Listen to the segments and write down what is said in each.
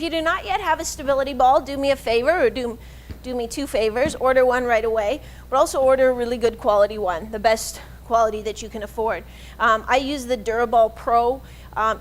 if you do not yet have a stability ball, do me a favor, or do me 2 favors. Order one right away, but also order a really good quality one, the best quality that you can afford. I use the Duraball Pro.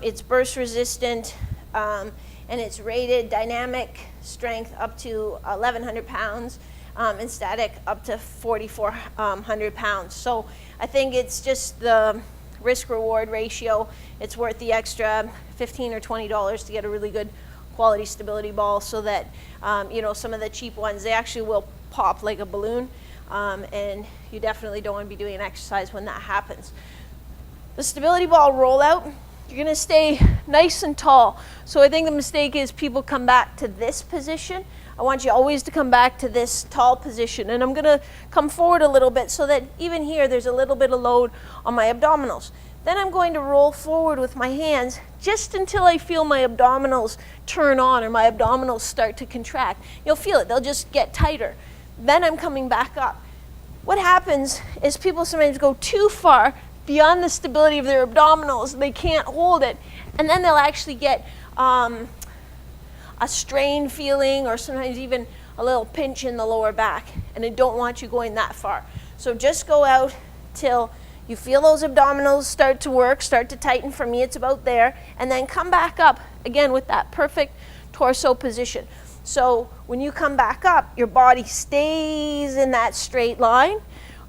It's burst resistant, and it's rated dynamic strength up to 1,100 pounds, and static up to 4,400 pounds. So I think it's just the risk-reward ratio. It's worth the extra $15 or $20 to get a really good quality stability ball, so that some of the cheap ones, they actually will pop like a balloon, and you definitely don't want to be doing an exercise when that happens. The stability ball rollout, you're going to stay nice and tall. So I think the mistake is people come back to this position. I want you always to come back to this tall position, and I'm going to come forward a little bit so that even here there's a little bit of load on my abdominals. Then I'm going to roll forward with my hands just until I feel my abdominals turn on or my abdominals start to contract. You'll feel it, they'll just get tighter. Then I'm coming back up. What happens is people sometimes go too far beyond the stability of their abdominals, they can't hold it, and then they'll actually get a strain feeling, or sometimes even a little pinch in the lower back, and I don't want you going that far. So just go out till you feel those abdominals start to work, start to tighten. For me, it's about there, and then come back up again with that perfect torso position. So when you come back up, your body stays in that straight line.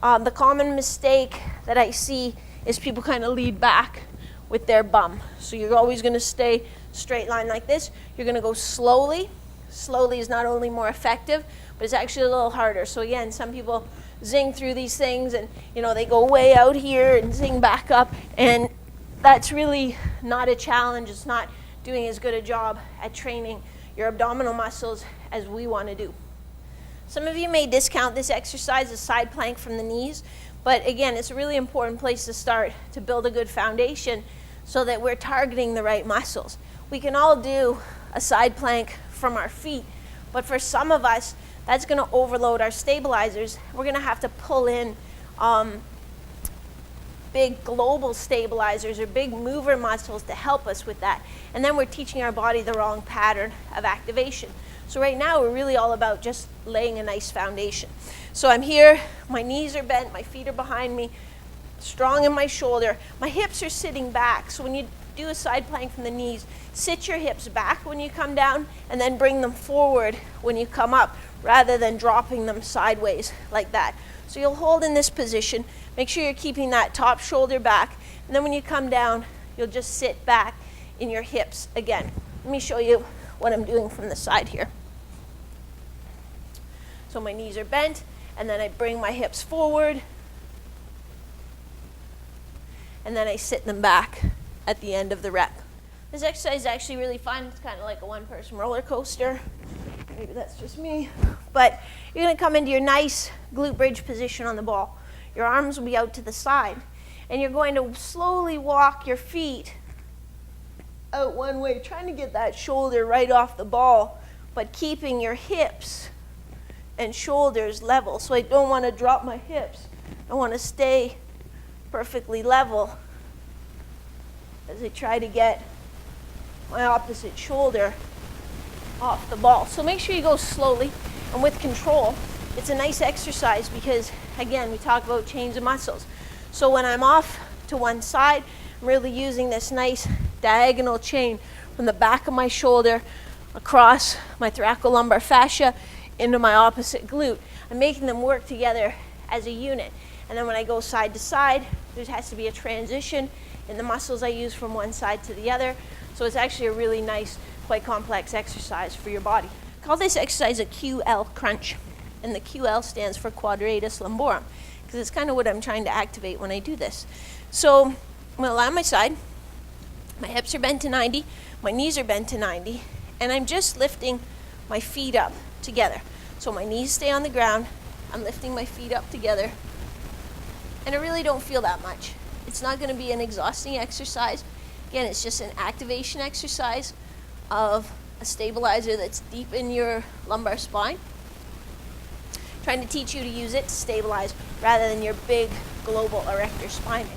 The common mistake that I see is people kind of lead back with their bum. So you're always going to stay straight line like this. You're going to go slowly. Slowly is not only more effective, but it's actually a little harder. So again, some people zing through these things, and they go way out here and zing back up, and that's really not a challenge. It's not doing as good a job at training your abdominal muscles as we want to do. Some of you may discount this exercise as side plank from the knees, but again, it's a really important place to start to build a good foundation so that we're targeting the right muscles. We can all do a side plank from our feet, but for some of us, that's going to overload our stabilizers. We're going to have to pull in big global stabilizers or big mover muscles to help us with that. And then we're teaching our body the wrong pattern of activation. So right now, we're really all about just laying a nice foundation. So I'm here, my knees are bent, my feet are behind me, strong in my shoulder. My hips are sitting back. So when you do a side plank from the knees, sit your hips back when you come down, and then bring them forward when you come up, rather than dropping them sideways like that. So you'll hold in this position. Make sure you're keeping that top shoulder back. And then when you come down, you'll just sit back in your hips again. Let me show you what I'm doing from the side here. So my knees are bent, and then I bring my hips forward, and then I sit them back at the end of the rep. This exercise is actually really fun. It's kind of like a one-person roller coaster. Maybe that's just me. But you're going to come into your nice glute bridge position on the ball. Your arms will be out to the side, and you're going to slowly walk your feet out one way, trying to get that shoulder right off the ball, but keeping your hips and shoulders level. So I don't want to drop my hips. I want to stay perfectly level as I try to get my opposite shoulder off the ball. So make sure you go slowly and with control. It's a nice exercise because, again, we talk about chains of muscles. So when I'm off to one side, I'm really using this nice diagonal chain from the back of my shoulder across my thoracolumbar fascia into my opposite glute. I'm making them work together as a unit. And then when I go side to side, there has to be a transition in the muscles I use from one side to the other. So it's actually a really nice, quite complex exercise for your body. I call this exercise a QL crunch. And the QL stands for quadratus lumborum, because it's kind of what I'm trying to activate when I do this. So I'm going to lie on my side. My hips are bent to 90. My knees are bent to 90. And I'm just lifting my feet up together. So my knees stay on the ground. I'm lifting my feet up together. And I really don't feel that much. It's not going to be an exhausting exercise. Again, it's just an activation exercise of a stabilizer that's deep in your lumbar spine. Trying to teach you to use it to stabilize rather than your big global erector spine.